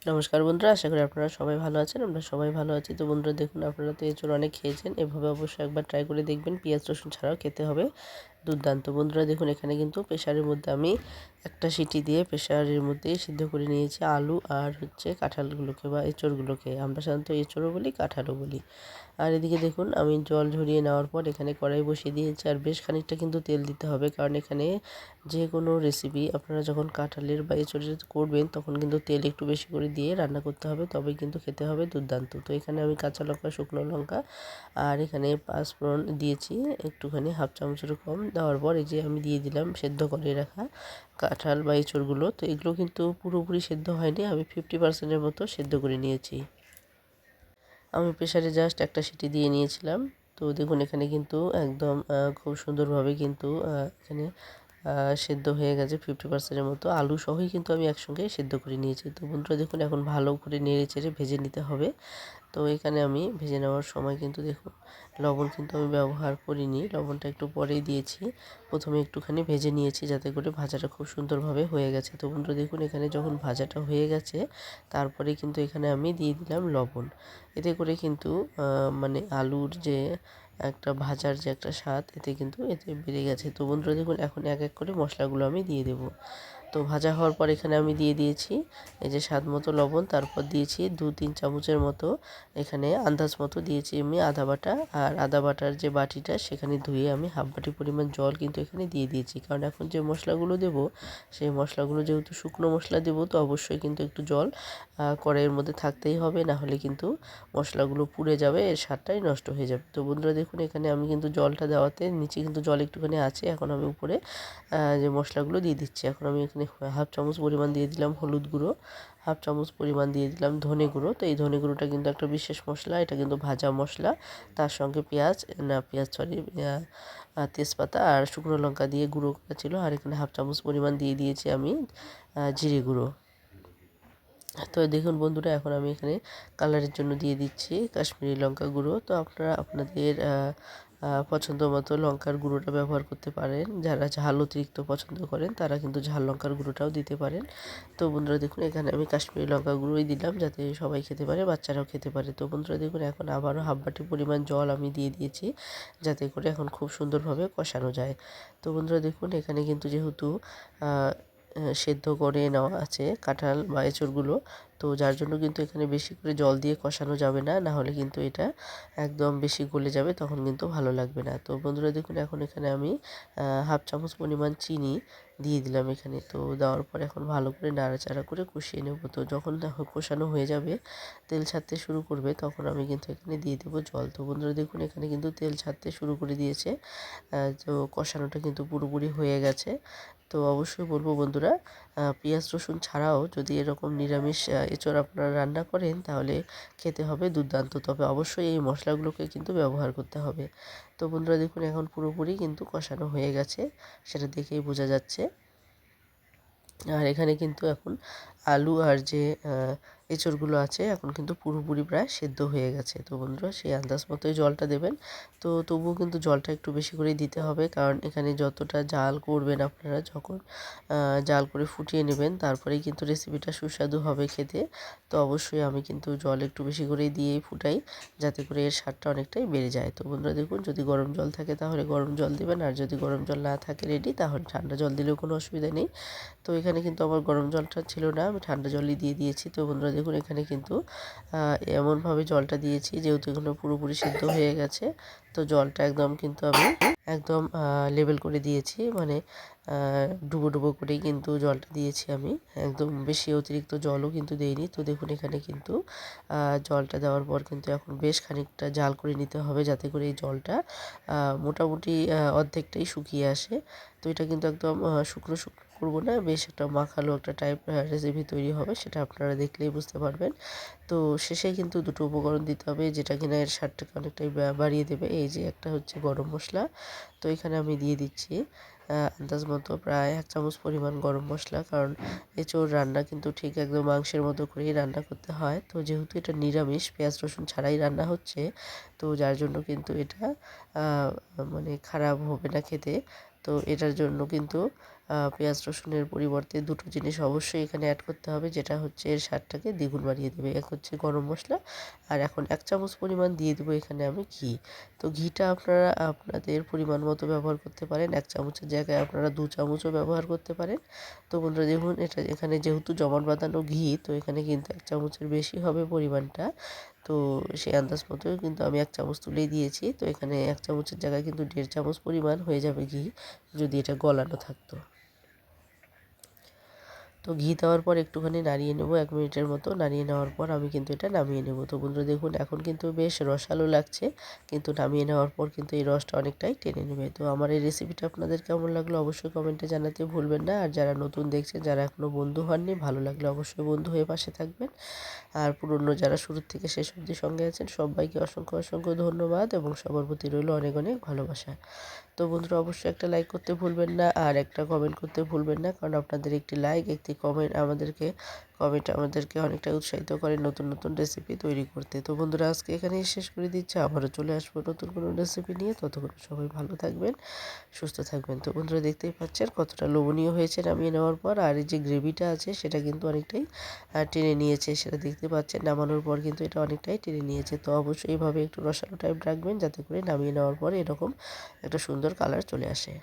নমস্কার বন্ধুরা, আশা করি আপনারা সবাই ভালো আছেন। আমরা সবাই ভালো আছি। তো বন্ধুরা দেখুন, আপনারা তো এঁচোড় অনেক খেয়েছেন, এভাবে অবশ্যই একবার ট্রাই করে দেখবেন। পেঁয়াজ রসুন ছাড়াও খেতে হবে, দুর্দান্ত। বন্ধুরা দেখুন, এখানে কিন্তু প্রেশারের মধ্যে আমি একটা সিটি দিয়ে প্রেশারের মধ্যেই সিদ্ধ করে নিয়েছি আলু আর হচ্ছে কাঁঠালগুলোকে বা এঁচোড়গুলোকে। আমরা সাধারণত এঁচোড়ও বলি, কাঁঠালও বলি। আর এদিকে দেখুন, আমি জল ঝরিয়ে নেওয়ার পর এখানে কড়াই বসিয়ে দিয়েছি। আর বেশ খানিকটা কিন্তু তেল দিতে হবে, কারণ এখানে যে কোনো রেসিপি আপনারা যখন কাঁঠালের বা এঁচোড়ের করবেন তখন কিন্তু তেল একটু বেশি করে দিয়ে রান্না করতে হবে, তবেই কিন্তু খেতে হবে দুর্দান্ত। তো এখানে আমি কাঁচা লঙ্কা, শুকনো লঙ্কা আর এখানে পাঁচফোড়ন দিয়েছি একটুখানি, হাফ চামচেরও কম। দেওয়ার পর এই যে আমি দিয়ে দিলাম সেদ্ধ করে রাখা কাঁঠাল বা এঁচোড়গুলো। তো এগুলো কিন্তু পুরোপুরি সেদ্ধ হয়নি, আমি 50%-এর মতো সেদ্ধ করে নিয়েছি। আমি প্রেসারে জাস্ট একটা সিটি দিয়ে নিয়েছিলাম। তো দেখুন, এখানে কিন্তু একদম খুব সুন্দরভাবে কিন্তু এখানে সেদ্ধ হয়ে গেছে 50%-এর মতো। আলু সহই কিন্তু আমি একসঙ্গে সেদ্ধ করে নিয়েছি। তো বন্ধুরা দেখুন, এখন ভালো করে নেড়ে চেড়ে ভেজে নিতে হবে। তো এখানে আমি ভেজে নেওয়ার সময় কিন্তু দেখুন, লবণ কিন্তু আমি ব্যবহার করিনি, লবণটা একটু পরেই দিয়েছি। প্রথমে একটুখানি ভেজে নিয়েছি যাতে করে ভাজাটা খুব সুন্দরভাবে হয়ে গেছে। তো বন্ধুরা দেখুন, এখানে যখন ভাজাটা হয়ে গেছে তারপরে কিন্তু এখানে আমি দিয়ে দিলাম লবণ। এতে করে কিন্তু মানে আলুর যে একটা ভাজার যে একটা স্বাদ, এতে বেড়ে গেছে। তো বন্ধুরা দেখুন, এখন এক এক করে মশলাগুলো আমি দিয়ে দেবো। তো ভাজা হওয়ার পর এখানে আমি দিয়ে দিয়েছি এই যে স্বাদ মতো লবণ, তারপর দিয়েছি 2-3 চামচের মতো, এখানে আন্দাজ মতো দিয়েছি আমি আদা বাটা। আর আদা বাটার যে বাটিটা সেখানে ধুয়ে আমি হাফ বাটি পরিমাণ জল কিন্তু এখানে দিয়ে দিয়েছি, কারণ এখন যে মশলাগুলো দেবো সেই মশলাগুলো যেহেতু শুকনো মশলা দেবো, তো অবশ্যই কিন্তু একটু জল কড়াইয়ের মধ্যে থাকতেই হবে, না হলে কিন্তু মশলাগুলো পুড়ে যাবে, এর স্বাদটাই নষ্ট হয়ে যাবে। তো বন্ধুরা দেখুন, এখানে আমি কিন্তু জলটা দেওয়াতে নিচে কিন্তু জল একটুখানি আছে, এখন আমি উপরে যে মশলাগুলো দিয়ে দিচ্ছি। এখন আমি এখানে হাফ চামচ পরিমাণ দিয়ে দিলাম হলুদ গুঁড়ো, হাফ চামচ পরিমাণ দিয়ে দিলাম ধনে গুঁড়ো। তো এই ধনে গুঁড়োটা কিন্তু একটা বিশেষ মশলা, এটা কিন্তু ভাজা মশলা। তার সঙ্গে তেজপাতা আর শুকনো লঙ্কা দিয়ে গুঁড়ো করা ছিল। আর এখানে হাফ চামচ পরিমাণ দিয়ে দিয়েছি আমি জিরে গুঁড়ো। তো দেখুন বন্ধুরা, এখন আমি এখানে কালারের জন্য দিয়ে দিচ্ছি কাশ্মীরি লঙ্কা গুঁড়ো। তো আপনারা আপনাদের পছন্দ মতো লঙ্কার গুঁড়োটা ব্যবহার করতে পারেন। যারা ঝাল অতিরিক্ত পছন্দ করেন তারা কিন্তু ঝাল লঙ্কার গুঁড়োটাও দিতে পারেন। তো বন্ধুরা দেখুন, এখানে আমি কাশ্মীরি লঙ্কা গুঁড়োই দিলাম যাতে সবাই খেতে পারে, বাচ্চারাও খেতে পারে। তো বন্ধুরা দেখুন, এখন আবারও হাফ বাটি পরিমাণ জল আমি দিয়ে দিয়েছি যাতে করে এখন খুব সুন্দরভাবে কষানো যায়। তো বন্ধুরা দেখুন, এখানে কিন্তু যেহেতু সেদ্ধ করে নেওয়া আছে কাঁঠাল বা এঁচোড়গুলো, তো যার জন্য কিন্তু এখানে বেশি করে জল দিয়ে কষানো যাবে না, না হলে কিন্তু এটা একদম বেশি গলে যাবে, তখন কিন্তু ভালো লাগবে না। তো বন্ধুরা দেখুন, এখন এখানে আমি হাফ চামচ পরিমাণ চিনি দিয়ে দিলাম এখানে। তো দেওয়ার পর এখন ভালো করে নাড়াচাড়া করে কষিয়ে নেব। তো যখন কষানো হয়ে যাবে, তেল ছাড়তে শুরু করবে, তখন আমি কিন্তু এখানে দিয়ে দেবো জল। তো বন্ধুরা দেখুন, এখানে কিন্তু তেল ছাড়তে শুরু করে দিয়েছে। তো কষানোটা কিন্তু পুরোপুরি হয়ে গেছে। তো অবশ্যই বলবো বন্ধুরা, পেঁয়াজ রসুন ছাড়াও যদি এরকম নিরামিষ এঁচোড় আপনারা রান্না করেন তাহলে খেতে হবে দুর্দান্ত, তবে অবশ্যই এই মশলাগুলোকে কিন্তু ব্যবহার করতে হবে। তো বন্ধুরা দেখুন, এখন পুরোপুরি কিন্তু কষানো হয়ে গেছে, সেটা দেখেই বোঝা যাচ্ছে। আর এখানে কিন্তু এখন আলু আর যে এঁচোড়গুলো আছে এখন কিন্তু পুরোপুরি প্রায় সেদ্ধ হয়ে গেছে। তো বন্ধুরা সেই আন্দাজ মতোই জলটা দেবেন। তো তবুও কিন্তু জলটা একটু বেশি করেই দিতে হবে, কারণ এখানে যতটা জাল করবেন আপনারা, যখন জাল করে ফুটিয়ে নেবেন তারপরেই কিন্তু রেসিপিটা সুস্বাদু হবে খেতে। তো অবশ্যই আমি কিন্তু জল একটু বেশি করেই দিয়েই ফুটাই যাতে করে এর স্বাদটা অনেকটাই বেড়ে যায়। তো বন্ধুরা দেখুন, যদি গরম জল থাকে তাহলে গরম জল দেবেন, আর যদি গরম জল না থাকে রেডি, তাহলে ঠান্ডা জল দিলেও কোনো অসুবিধা নেই। তো এখানে কিন্তু আমার গরম জলটা ছিল না, আমি ঠান্ডা জলই দিয়ে দিয়েছি। তো বন্ধুরা দেখুন, এখানে কিন্তু এমনভাবে জলটা দিয়েছি যেহেতু এখানে পুরোপুরি সিদ্ধ হয়ে গেছে। তো জলটা একদম কিন্তু আমি একদম লেবেল করে দিয়েছি, মানে ডুবো ডুবো করেই কিন্তু জলটা দিয়েছি আমি, একদম বেশি অতিরিক্ত জলও কিন্তু দেইনি। তো দেখুন, এখানে কিন্তু জলটা দেওয়ার পর কিন্তু এখন বেশ খানিকটা জাল করে নিতে হবে যাতে করে এই জলটা মোটামুটি অর্ধেকটাই শুকিয়ে আসে। তো এটা কিন্তু একদম শুকনো শুকনো করবো না, বেশ একটা মাখালো একটা টাইপ রেসিপি তৈরি হবে, সেটা আপনারা দেখলেই বুঝতে পারবেন। তো শেষে কিন্তু দুটো উপকরণ দিতে হবে যেটা কিনা এর স্বাদটাকে অনেকটাই বাড়িয়ে দেবে। এই যে একটা হচ্ছে গরম মশলা, তো এখানে আমি দিয়ে দিচ্ছি আন্দাজ মতো প্রায় 1 চামচ পরিমাণ গরম মশলা, কারণ এঁচোড় রান্না কিন্তু ঠিক একদম মাংসের মতো করেই রান্না করতে হয়। তো যেহেতু এটা নিরামিষ, পেঁয়াজ রসুন ছাড়াই রান্না হচ্ছে, তো যার জন্য কিন্তু এটা মানে খারাপ হবে না খেতে। তো এটার জন্য কিন্তু পেঁয়াজ রসুনের পরিবর্তে দুটো জিনিস অবশ্যই এখানে অ্যাড করতে হবে, যেটা হচ্ছে এর স্বাদটাকে দ্বিগুণ বাড়িয়ে দেবে। এক হচ্ছে গরম মশলা, আর এখন 1 চামচ পরিমাণ দিয়ে দেবো এখানে আমি ঘি। তো ঘিটা আপনারা আপনাদের পরিমাণ মতো ব্যবহার করতে পারেন, 1 চামচের জায়গায় আপনারা 2 চামচও ব্যবহার করতে পারেন। তো বন্ধুরা দেখুন, এটা এখানে যেহেতু জমাট বাঁধানো ঘি, তো এখানে কিন্তু 1 চামচের বেশি হবে পরিমাণটা। তো সেই আন্দাজ মতোই কিন্তু আমি 1 চামচ তুলেই দিয়েছি। তো এখানে 1 চামচের জায়গায় কিন্তু 1.5 চামচ পরিমাণ হয়ে যাবে ঘি, যদি এটা গলানো থাকতো। তো ঘি দেওয়ার পর একটুখানি নাড়িয়ে নেব, 1 মিনিটের মতো নাড়িয়ে নেওয়ার পর আমি কিন্তু এটা নামিয়ে নেব। তো বন্ধুরা দেখুন, এখন কিন্তু বেশ রসালো লাগছে, কিন্তু নামিয়ে নেওয়ার পর কিন্তু এই রসটা অনেকটাই টেনে নেবে। তো আমার এই রেসিপিটা আপনাদের কেমন লাগলো অবশ্যই কমেন্টে জানাতে ভুলবেন না। আর যারা নতুন দেখছেন, যারা এখনও বন্ধু হননি, ভালো লাগলে অবশ্যই বন্ধু হয়ে পাশে থাকবেন। আর পুরনো যারা শুরু থেকে শেষ অবধি সঙ্গে আছেন, সবাইকে অসংখ্য অসংখ্য ধন্যবাদ এবং সবার প্রতি রইল অনেক অনেক ভালোবাসা। তো বন্ধুরা অবশ্যই একটা লাইক করতে ভুলবেন না, আর একটা কমেন্ট করতে ভুলবেন না, কারণ আপনাদের একটি লাইক, একটি কমেন্ট আমাদেরকে অনেকটা উৎসাহিত করে নতুন নতুন রেসিপি তৈরি করতে। তো বন্ধুরা আজকে এখানেই শেষ করে দিচ্ছি, আবারও চলে আসবো নতুন কোনো রেসিপি নিয়ে। ততক্ষণ সবাই ভালো থাকবেন, সুস্থ থাকবেন। তো বন্ধুরা দেখতেই পাচ্ছেন কতটা লোভনীয় হয়েছে নামিয়ে নেওয়ার পর, আর এই যে গ্রেভিটা আছে সেটা কিন্তু অনেকটাই টেনে নিয়েছে, সেটা দেখতে পাচ্ছেন। নামানোর পর কিন্তু এটা অনেকটাই টেনে নিয়েছে। তো অবশ্যই এইভাবে একটু রসালো টাইপ রাখবেন, যাতে করে নামিয়ে নেওয়ার পরে এরকম একটা সুন্দর কালার চলে আসে।